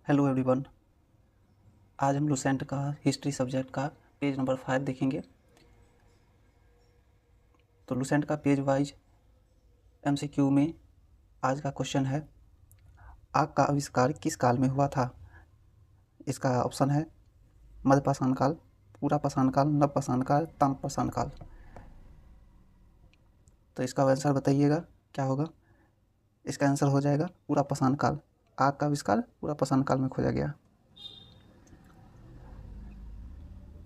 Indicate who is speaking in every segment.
Speaker 1: Hello everyone. आज हम Lucent का हिस्ट्री सब्जेक्ट का पेज नंबर 5 देखेंगे। तो लुसेंट का पेज वाइज एमसीक्यू में आज का क्वेश्चन है, आग का आविष्कार किस काल में हुआ था। इसका ऑप्शन है मध्यपाषाण काल, पुरापाषाण काल, नवपाषाण काल, ताम्रपाषाण काल। तो इसका आंसर बताइएगा क्या होगा। इसका आंसर हो जाएगा पुरापाषाण काल। आग का आविष्कार पुरापाषाण काल में खोजा गया।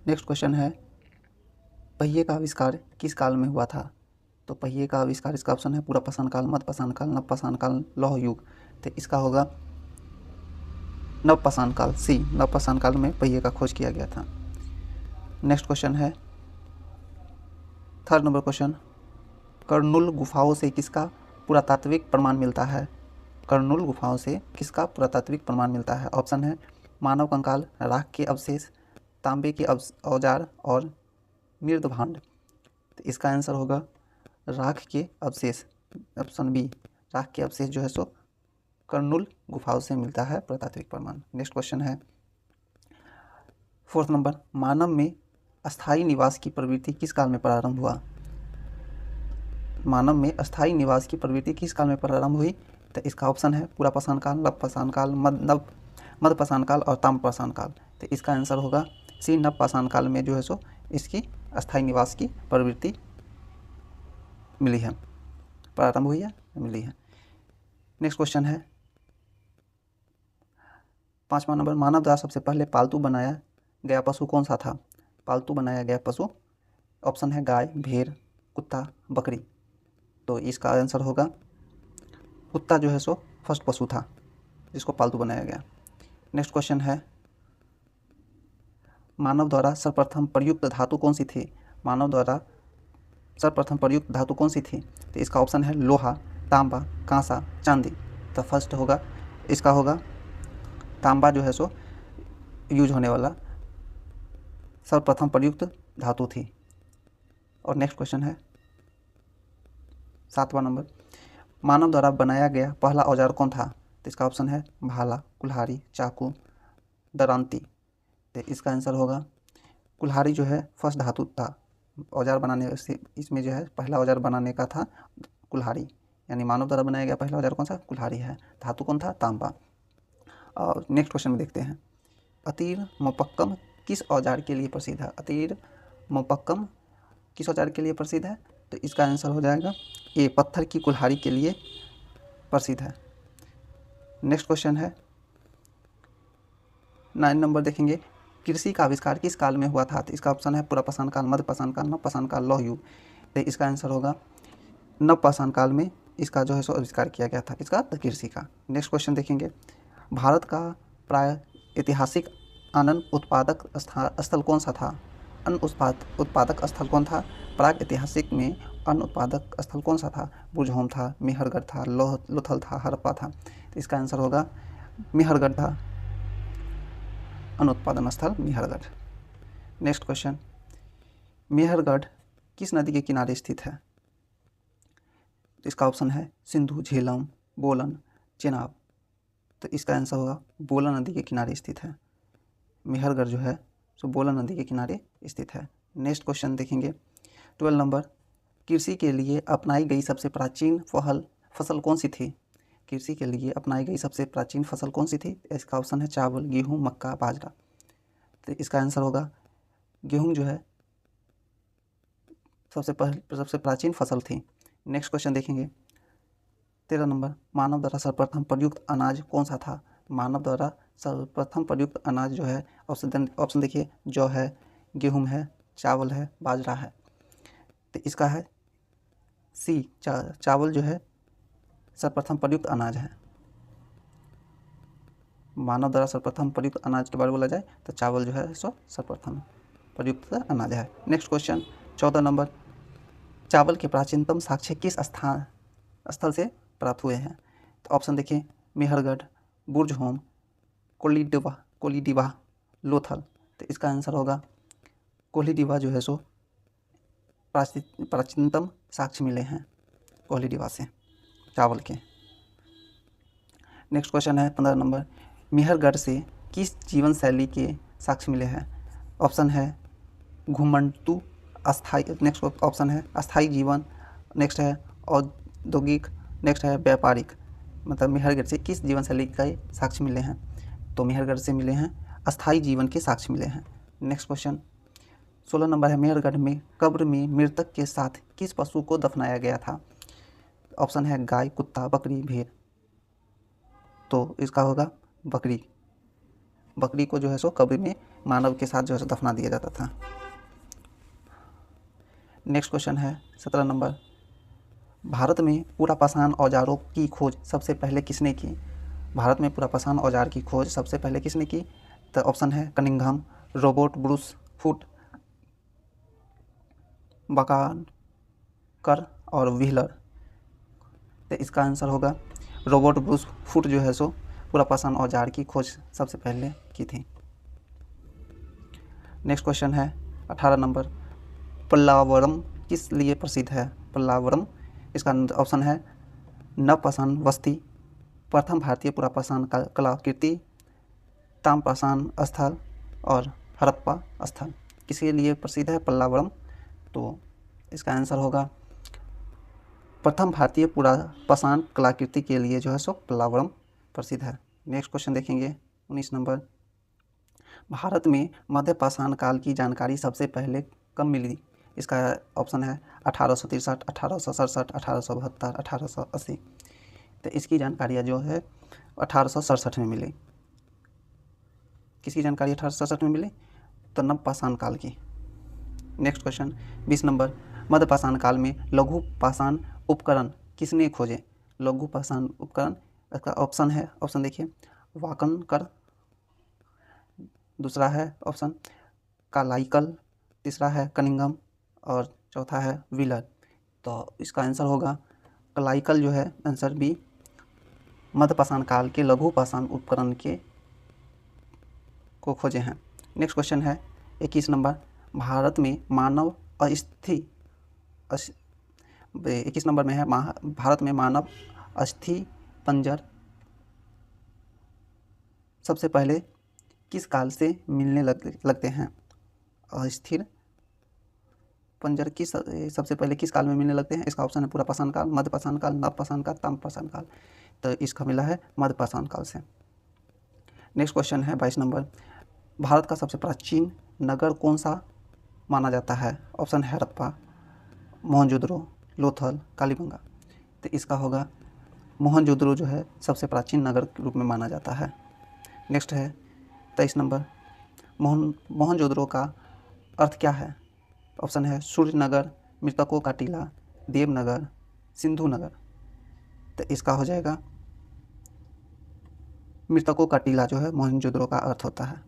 Speaker 1: नेक्स्ट क्वेश्चन है, पहिए का आविष्कार किस काल में हुआ था। तो पहिए का आविष्कार, इसका ऑप्शन है पुरापाषाण काल, मध्यपाषाण काल, नवपाषाण काल, लौह युग। तो इसका होगा नवपाषाण काल, सी, नवपाषाण काल में पहिए का खोज किया गया था। नेक्स्ट क्वेश्चन है, थर्ड नंबर क्वेश्चन, कर्नूल गुफाओं से किसका पुरातात्विक प्रमाण मिलता है। कर्नूल गुफाओं से किसका पुरातात्विक प्रमाण मिलता है। ऑप्शन है मानव कंकाल, राख के अवशेष, तांबे के औजार और मृद भांड। तो इसका आंसर होगा राख के अवशेष, ऑप्शन बी, राख के अवशेष जो है सो कर्नूल गुफाओं से मिलता है पुरातात्विक प्रमाण। नेक्स्ट क्वेश्चन है फोर्थ नंबर, मानव में अस्थायी निवास की प्रवृत्ति किस काल में प्रारंभ हुआ। मानव में अस्थायी निवास की प्रवृत्ति किस काल में प्रारंभ हुई। तो इसका ऑप्शन है पुरापाषाण काल, नवपाषाण काल, मध्यपाषाण काल और ताम्रपाषाण काल। तो इसका आंसर होगा सी, नवपाषाण काल में जो है सो इसकी अस्थायी निवास की प्रवृत्ति मिली है, प्रारंभ हुई है, मिली है। नेक्स्ट क्वेश्चन है पांचवा नंबर, मानव द्वारा सबसे पहले पालतू बनाया गया पशु कौन सा था। पालतू बनाया गया पशु, ऑप्शन है गाय, भेड़, कुत्ता, बकरी। तो इसका आंसर होगा कुत्ता जो है सो फर्स्ट पशु था जिसको पालतू बनाया गया। नेक्स्ट क्वेश्चन है, मानव द्वारा सर्वप्रथम प्रयुक्त धातु कौन सी थी। मानव द्वारा सर्वप्रथम प्रयुक्त धातु कौन सी थी। तो इसका ऑप्शन है लोहा, तांबा, कांसा, चांदी। तो फर्स्ट होगा, इसका होगा तांबा जो है सो यूज होने वाला सर्वप्रथम प्रयुक्त धातु थी। और नेक्स्ट क्वेश्चन है सातवां नंबर, मानव द्वारा बनाया गया पहला औजार कौन था। तो इसका ऑप्शन है भाला, कुल्हाड़ी, चाकू, दरांती। तो इसका आंसर होगा कुल्हाड़ी जो है फर्स्ट धातु था औजार बनाने से, इसमें जो है पहला औजार बनाने का था कुल्हाड़ी, यानी मानव द्वारा बनाया गया पहला औजार कौन सा, कुल्हाड़ी है। धातु कौन था, तांबा। और नेक्स्ट क्वेश्चन में देखते हैं, अतीर मोपक्कम किस औजार के लिए प्रसिद्ध है। अतीर मोपक्कम किस औजार के लिए प्रसिद्ध है। तो इसका आंसर हो जाएगा ये, पत्थर की कुल्हाड़ी के लिए प्रसिद्ध है। नेक्स्ट क्वेश्चन है 9 नंबर देखेंगे, कृषि का आविष्कार किस काल में हुआ था। तो इसका ऑप्शन है पुरापाषाण काल, मध्यपाषाण काल, नवपाषाण काल, लौह युग। तो इसका आंसर होगा नवपाषाण काल में इसका जो है सो आविष्कार किया गया था, किसका, कृषि का। नेक्स्ट क्वेश्चन देखेंगे, भारत का प्राय ऐतिहासिक अन्न उत्पादक स्थल कौन सा था। अन्न उत्पादक स्थल कौन था। प्राग ऐतिहासिक में अन्न उत्पादक स्थल कौन सा था। बुरजहोम था, मेहरगढ़ था, लोथल था, हड़प्पा था। तो इसका आंसर होगा मेहरगढ़ था, अन्न उत्पादन स्थल मेहरगढ़। नेक्स्ट क्वेश्चन, मेहरगढ़ किस नदी के किनारे स्थित है। तो इसका ऑप्शन है सिंधु, झेलम, बोलन, चेनाब। तो इसका आंसर होगा बोलन नदी के किनारे स्थित है। मेहरगढ़ जो है सो बोलन नदी के किनारे स्थित है। नेक्स्ट क्वेश्चन देखेंगे 12 नंबर, कृषि के लिए अपनाई गई सबसे प्राचीन फसल कौन सी थी। कृषि के लिए अपनाई गई सबसे प्राचीन फसल कौन सी थी। इसका ऑप्शन है चावल, गेहूँ, मक्का, बाजरा। तो इसका आंसर होगा गेहूँ जो है सबसे प्राचीन फसल थी। नेक्स्ट क्वेश्चन देखेंगे 13 नंबर, मानव द्वारा सर्वप्रथम प्रयुक्त अनाज कौन सा था। मानव द्वारा सर्वप्रथम प्रयुक्त अनाज जो है, ऑप्शन देखिए, जौ है, गेहूँ है, चावल है, बाजरा है। तो इसका है सी, चावल जो है सर्वप्रथम प्रयुक्त अनाज है। मानव द्वारा सर्वप्रथम प्रयुक्त अनाज के बारे में बोला जाए तो चावल जो है सो सर्वप्रथम प्रयुक्त अनाज है। नेक्स्ट क्वेश्चन 14 नंबर, चावल के प्राचीनतम साक्ष्य किस स्थल से प्राप्त हुए हैं। तो ऑप्शन देखिए, मेहरगढ़, बुरजहोम, कोलीडिवा, लोथल। तो इसका आंसर होगा कोलीडिवा जो है सो प्राचीनतम साक्ष्य मिले हैं कोलीडिवा से चावल के। नेक्स्ट क्वेश्चन है 15 नंबर, मेहरगढ़ से किस जीवन शैली के साक्ष्य मिले हैं? ऑप्शन है घुमंतु अस्थाई, नेक्स्ट ऑप्शन है अस्थाई जीवन, नेक्स्ट है औद्योगिक, नेक्स्ट है व्यापारिक। मतलब मेहरगढ़ से किस जीवन शैली के साक्ष्य मिले हैं? तो मेहरगढ़ से मिले हैं अस्थाई जीवन के साक्ष्य मिले हैं। नेक्स्ट क्वेश्चन 16 नंबर है, मेहरगढ़ में कब्र में मृतक के साथ किस पशु को दफनाया गया था? ऑप्शन है गाय, कुत्ता, बकरी, भेड़। तो इसका होगा बकरी। बकरी को जो है सो कब्र में मानव के साथ जो है सो दफना दिया जाता था। नेक्स्ट क्वेश्चन है 17 नंबर, भारत में पुरापाषाण औजारों की खोज सबसे पहले किसने की? भारत में पुरापाषाण औजार की खोज सबसे पहले किसने की? तो ऑप्शन है कनिंघम, रॉबर्ट ब्रूस फुट, बकानकर और व्हीलर। तो इसका आंसर होगा रॉबर्ट ब्रूस फुट जो है सो पुरापाषाण औजार की खोज सबसे पहले की थी। नेक्स्ट क्वेश्चन है 18 नंबर, पल्लावरम किस लिए प्रसिद्ध है? पल्लावरम, इसका ऑप्शन है नवपाषाण बस्ती, प्रथम भारतीय पुरापाषाण कलाकृति, ताम्रपाषाण स्थल और हड़प्पा स्थल। किसके लिए प्रसिद्ध है पल्लावरम? तो इसका आंसर होगा प्रथम भारतीय पुरापाषाण कलाकृति के लिए जो है सो पल्लावरम प्रसिद्ध है। नेक्स्ट क्वेश्चन देखेंगे 19 नंबर, भारत में मध्यपाषाण काल की जानकारी सबसे पहले कब मिली? इसका ऑप्शन है 1863, 1867, 1872, 1880। तो इसकी जानकारियाँ जो है 1867 में मिली। किसकी जानकारी 1867 में मिली? तो नवपाषाण काल की। नेक्स्ट क्वेश्चन 20 नंबर, मध्यपाषाण काल में लघु पाषाण उपकरण किसने खोजे? लघु पाषाण उपकरण, इसका ऑप्शन है, ऑप्शन देखिए, वाकनकर, दूसरा है ऑप्शन कालाइकल, तीसरा है कनिंघम और चौथा है व्हीलर। तो इसका आंसर होगा कलाइकल जो है आंसर बी, मध्यपाषाण काल के लघु पाषाण उपकरण के को खोजे हैं। नेक्स्ट क्वेश्चन है 21 नंबर, भारत में मानव अस्थि 21 नंबर में है भारत में मानव अस्थि पंजर सबसे पहले किस काल से मिलने लगते हैं? अस्थिर पंजर किस सबसे पहले किस काल में मिलने लगते हैं? इसका ऑप्शन है पुरापाषाण काल, मध्यपाषाण काल, नवपाषाण काल, ताम्रपाषाण काल। तो इसका मिला है मध्यपाषाण काल से। नेक्स्ट क्वेश्चन है 22 नंबर, भारत का सबसे प्राचीन नगर कौन सा माना जाता है? ऑप्शन है हड़प्पा, मोहनजोदड़ो, लोथल, कालीबंगा। तो इसका होगा मोहनजोदड़ो जो है सबसे प्राचीन नगर के रूप में माना जाता है। नेक्स्ट है 23 नंबर, मोहनजोदड़ो का अर्थ क्या है? ऑप्शन है सूर्यनगर, मृतकों का टीला, देवनगर, सिंधु नगर। तो इसका हो जाएगा मृतकों का टीला जो है मोहनजोदड़ो का अर्थ होता है।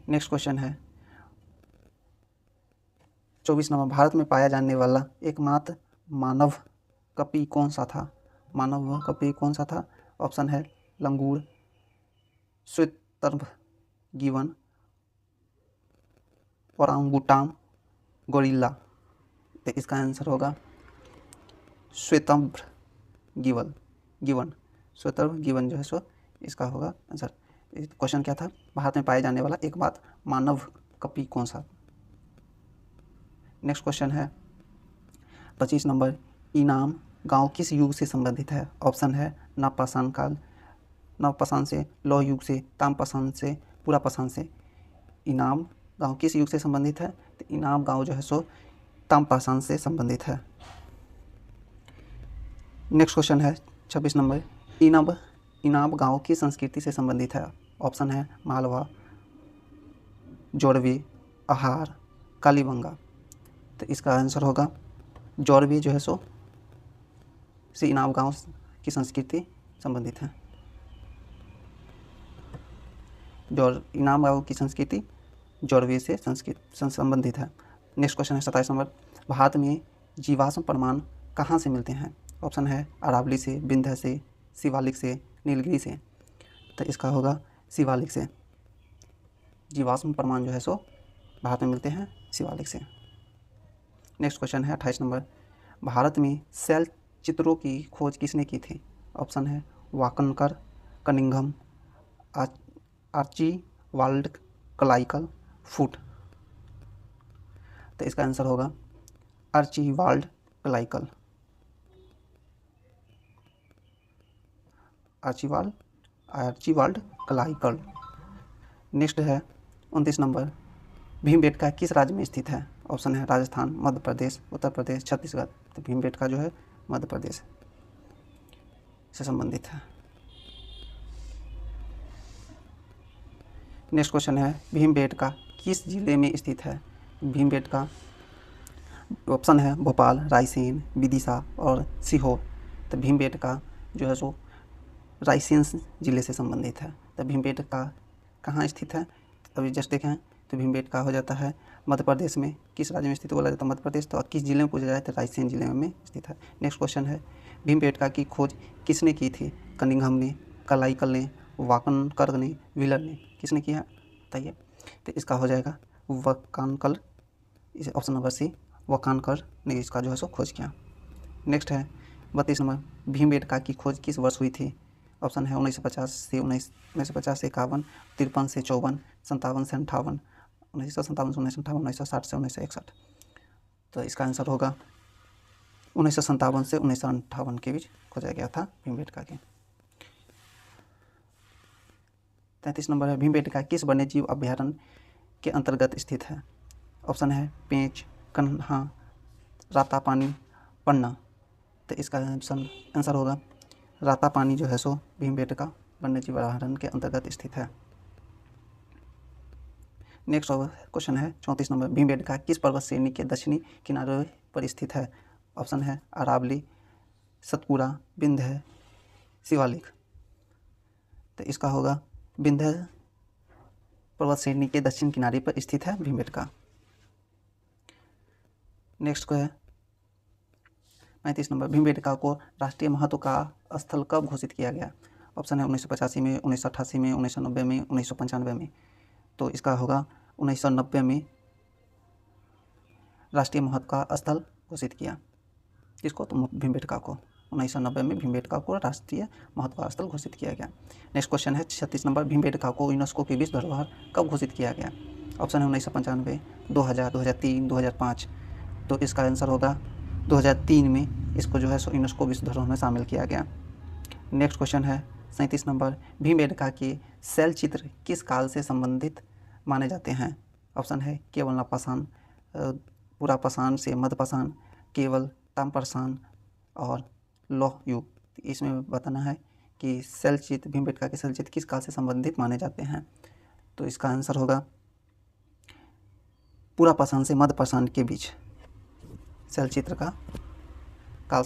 Speaker 1: नेक्स्ट क्वेश्चन है 24 नंबर, भारत में पाया जाने वाला एकमात्र मानव कपि कौन सा था? मानव कपि कौन सा था? ऑप्शन है लंगूर, श्वेतर्भ गिवन, ओरांगुटान, गोरिल्ला। तो इसका आंसर होगा श्वेतर्भ गिवन, श्वेतर्भ गिवन जो है सो इसका होगा आंसर। क्वेश्चन क्या था? भारत में पाए जाने वाला एकमात्र मानव कपि कौन सा? नेक्स्ट क्वेश्चन है 25 नंबर, इनाम गांव किस युग से संबंधित है? ऑप्शन है नवपाषाण काल, नवपाषाण से, लौह युग से, ताम्रपाषाण से, पुरापाषाण से। इनाम गांव किस युग से संबंधित है? तो इनाम गांव जो है सो ताम्रपाषाण से संबंधित है। नेक्स्ट क्वेश्चन है 26 नंबर, इनाम गांव की संस्कृति से संबंधित है? ऑप्शन है मालवा, जोड़वी, आहार, कालीबंगा। तो इसका आंसर होगा जोड़वी जो है सो से इनाम गांव की संस्कृति संबंधित है। इनाम गांव की संस्कृति जोड़वी से संबंधित है। नेक्स्ट क्वेश्चन है 27 नंबर, भारत में जीवाश्म प्रमाण कहाँ से मिलते हैं? ऑप्शन है अरावली से, विंध्य से, शिवालिक से, नीलगिरी से। तो इसका होगा शिवालिक से। जीवाश्म प्रमाण जो है सो भारत में मिलते हैं शिवालिक से। नेक्स्ट क्वेश्चन है 28 नंबर, भारत में शैल चित्रों की खोज किसने की थी? ऑप्शन है वाकनकर, कनिंघम, आर्चीबाल्ड क्लाइकल फूट। तो इसका आंसर होगा आर्चीबाल्ड क्लाइकल, आर्चीबाल्ड क्लाइकल। नेक्स्ट है 29 नंबर, भीमबेटका किस राज्य में स्थित है? ऑप्शन है राजस्थान, मध्य प्रदेश, उत्तर प्रदेश, छत्तीसगढ़। तो भीमबेटका जो है मध्य प्रदेश से संबंधित है। नेक्स्ट क्वेश्चन है भीमबेटका किस जिले में स्थित है? भीमबेटका ऑप्शन है भोपाल, रायसेन, विदिशा और सीहोर। तो भीमबेटका जो है सो रायसेन जिले से संबंधित है। तो भीमबेटका कहाँ स्थित है? अभी जस्ट देखें तो भीमबेटका हो जाता है मध्य प्रदेश में। किस राज्य में स्थित बोला जाता है? मध्य प्रदेश। तो किस जिले में पूछा जाए तो रायसेन जिले में स्थित है। नेक्स्ट क्वेश्चन है भीमबेटका की खोज किसने की थी? कनिंघम ने, क्लाइकल ने, वाकनकर ने, व्हीलर ने। किसने किया बताइए? तो इसका हो जाएगा Wakankar, option number C, Wakankar ने इसका जो है सो खोज किया। नेक्स्ट है 32 नंबर, भीमबेटका की खोज किस वर्ष हुई थी? ऑप्शन है 1950 से 1950 से 51, 53 से 54, 57 से 58, 1957 से 1958, 1960 से 1961। तो इसका आंसर होगा 1957 से 1958 के बीच खोजा गया था भीमबेटका के। 33 नंबर है भीमबेटका किस वन्यजीव अभ्यारण्य के अंतर्गत स्थित है? ऑप्शन है पेंच, कन्हा, रातापानी, पन्ना। तो इसका आंसर होगा रातापानी जो है सो भीमबेटका वन्यजीव अभयारण्य के अंतर्गत स्थित है। नेक्स्ट क्वेश्चन है 34 नंबर, भीमबेटका किस पर्वत श्रेणी के दक्षिणी किनारे पर स्थित है? ऑप्शन है अरावली, सतपुड़ा, विंध्य, शिवालिक। तो इसका होगा विंध्य पर्वत श्रेणी के दक्षिण किनारे पर स्थित है भीमबेटका। नेक्स्ट को है 35 नंबर, भीमबेटका को राष्ट्रीय महत्व का स्थल कब घोषित किया गया? ऑप्शन है 1985 में, 1988 में, 1990 में, 1995 में। तो इसका होगा 1990 में राष्ट्रीय महत्व का स्थल घोषित किया। किसको? तो भीमबेटका को। 1990 में भीमबेटका को राष्ट्रीय महत्व का स्थल घोषित किया गया। नेक्स्ट क्वेश्चन है 36 नंबर, भीमबेटका को यूनेस्को की विश्व धरोहर कब घोषित किया गया? ऑप्शन है 1995, 2000, 2003, 2005। तो इसका आंसर होगा 2003 में इसको जो है सो यूनेस्को विश्व धरोहर में शामिल किया गया। नेक्स्ट क्वेश्चन है 37 नंबर, भीमबेटका के शैल चित्र किस काल से संबंधित माने जाते हैं? ऑप्शन है केवल नवपाषाण, पुरापाषाण से मध्यपाषाण, केवल ताम्रपाषाण और लौह युग। इसमें बताना है कि शैल चित्र, भीमबेटका के शैल चित्र किस काल से संबंधित माने जाते हैं। तो इसका आंसर होगा पुरापाषाण से मध्यपाषाण के बीच शैल चित्र का काल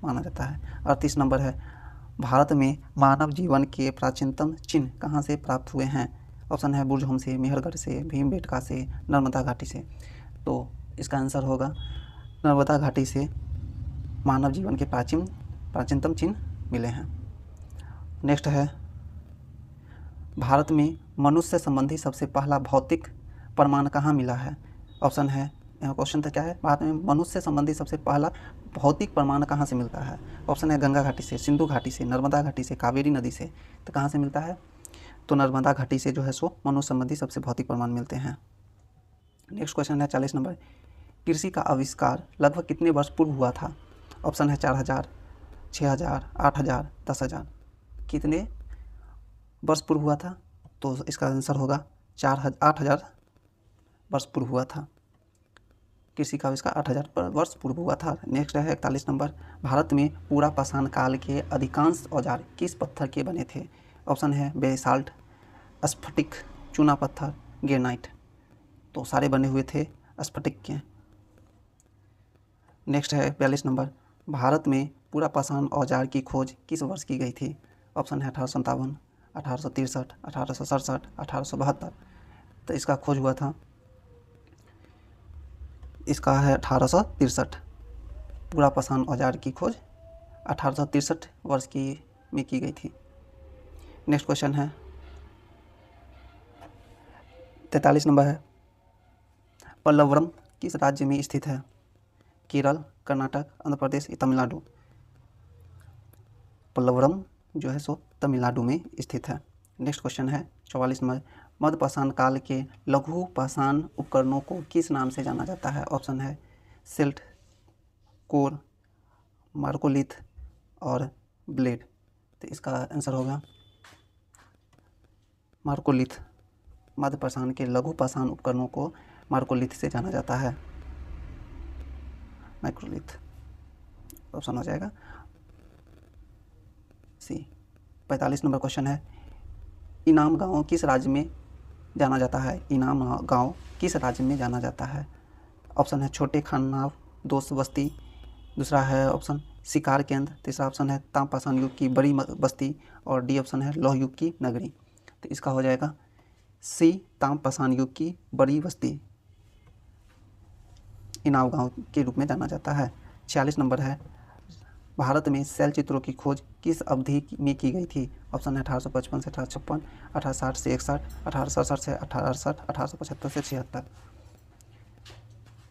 Speaker 1: माना जाता है। 38 नंबर है, भारत में मानव जीवन के प्राचीनतम चिन्ह कहाँ से प्राप्त हुए हैं? ऑप्शन है बुरजहोम से, मेहरगढ़ से, भीमबेटका से, नर्मदा घाटी से। तो इसका आंसर होगा नर्मदा घाटी से मानव जीवन के प्राचीनतम चिन्ह मिले हैं। नेक्स्ट है, भारत में मनुष्य संबंधी सबसे पहला भौतिक प्रमाण कहाँ मिला है? ऑप्शन है, यहाँ क्वेश्चन तो क्या है, भारत में मनुष्य संबंधी सबसे पहला भौतिक प्रमाण कहाँ से मिलता है? ऑप्शन है गंगा घाटी से, सिंधु घाटी से, नर्मदा घाटी से, कावेरी नदी से। तो कहाँ से मिलता है? तो नर्मदा घाटी से जो है सो मनुष्य संबंधी सबसे भौतिक प्रमाण मिलते हैं। नेक्स्ट क्वेश्चन है 40 नंबर, कृषि का आविष्कार लगभग कितने वर्ष पूर्व हुआ था? ऑप्शन है 4000, 6000, 8000, 10,000। कितने वर्ष पूर्व हुआ था? तो इसका आंसर होगा 8,000 वर्ष पूर्व हुआ था। कृषि का आविष्कार 8,000 वर्ष पूर्व हुआ था। नेक्स्ट है 41 नंबर, भारत में पुरापाषाण काल के अधिकांश औजार किस पत्थर के बने थे? ऑप्शन है बेसाल्ट, स्फटिक, चूना पत्थर, ग्रेनाइट। तो सारे बने हुए थे स्फटिक के। नेक्स्ट है 42 नंबर, भारत में पुरापाषाण औजार की खोज किस वर्ष की गई थी? ऑप्शन है 1857, 1863, 1867, 1872। तो इसका खोज हुआ था, इसका है 1863। पुरापाषाण औजार की खोज 1863 वर्ष में की गई थी। नेक्स्ट क्वेश्चन है 43 नंबर है, पल्लवरम किस राज्य में स्थित है? केरल, कर्नाटक, आंध्र प्रदेश, तमिलनाडु। पल्लवरम जो है सो तमिलनाडु में स्थित है। नेक्स्ट क्वेश्चन है 44 नंबर, मध्यपाषाण काल के लघु पाषाण उपकरणों को किस नाम से जाना जाता है? ऑप्शन है सिल्ट, कोर, मार्कोलिथ और ब्लेड। तो इसका आंसर होगा मार्कोलिथ। मध्यपाषाण के लघु पाषाण उपकरणों को मार्कोलिथ से जाना जाता है, माइक्रोलिथ। ऑप्शन हो जाएगा सी। 45 नंबर क्वेश्चन है, इनाम गांव किस राज्य में जाना जाता है? इनाम गांव किस राज्य में जाना जाता है? ऑप्शन है छोटे खाननाव, दोस्त बस्ती, दूसरा है ऑप्शन शिकार केंद्र, तीसरा ऑप्शन है ताम्रपाषाण युग की बड़ी बस्ती और डी ऑप्शन है लौह युग की नगरी। तो इसका हो जाएगा सी, ताम्रपाषाण युग की बड़ी बस्ती इनाम गांव के रूप में जाना जाता है। 46 नंबर है, भारत में शैल चित्रों की खोज किस अवधि में की गई थी? ऑप्शन है 1855 से 1856, 1860 से 61, 1867 से 1868, 1875 से 76।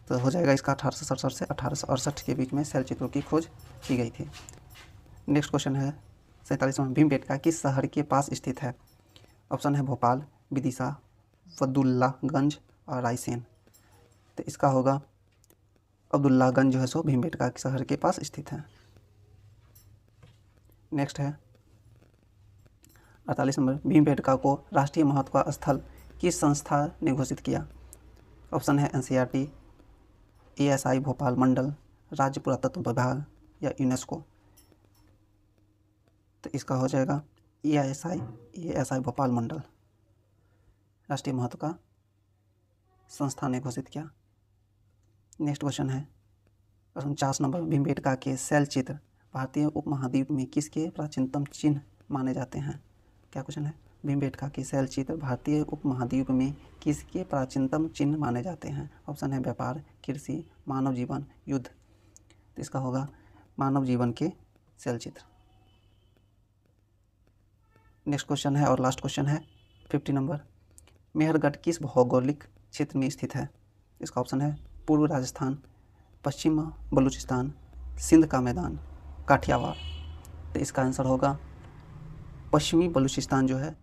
Speaker 1: तो हो जाएगा इसका 1867 से 1868 के बीच में शैल चित्रों की खोज की गई थी। नेक्स्ट क्वेश्चन है 47वां, भीमबेटका किस शहर के पास स्थित है? ऑप्शन है भोपाल, विदिशा, अब्दुल्लागंज और रायसेन। तो इसका होगा अब्दुल्लागंज जो है सो भीमबेटका शहर के पास स्थित है। नेक्स्ट है 48 नंबर, भीमबेटका को राष्ट्रीय महत्व का स्थल किस संस्था ने घोषित किया? ऑप्शन है NCERT, ASI भोपाल मंडल, राज्य पुरातत्व विभाग या यूनेस्को। तो इसका हो जाएगा ASI भोपाल मंडल, राष्ट्रीय महत्व का संस्था ने घोषित किया। नेक्स्ट क्वेश्चन है 49 नंबर, भीमबेटका के शैल चित्र भारतीय उपमहाद्वीप में किसके प्राचीनतम चिन्ह माने जाते हैं? क्या क्वेश्चन है? भीमबेटका के शैल चित्र भारतीय उपमहाद्वीप में किसके प्राचीनतम चिन्ह माने जाते हैं? ऑप्शन है व्यापार, कृषि, मानव जीवन, युद्ध। तो इसका होगा मानव जीवन के शैल चित्र। नेक्स्ट क्वेश्चन है और लास्ट क्वेश्चन है 50 नंबर, मेहरगढ़ किस भौगोलिक क्षेत्र में स्थित है? इसका ऑप्शन है पूर्व राजस्थान, पश्चिम बलूचिस्तान, सिंध का मैदान, काठियावाड़। तो इसका आंसर होगा पश्चिमी बलूचिस्तान जो है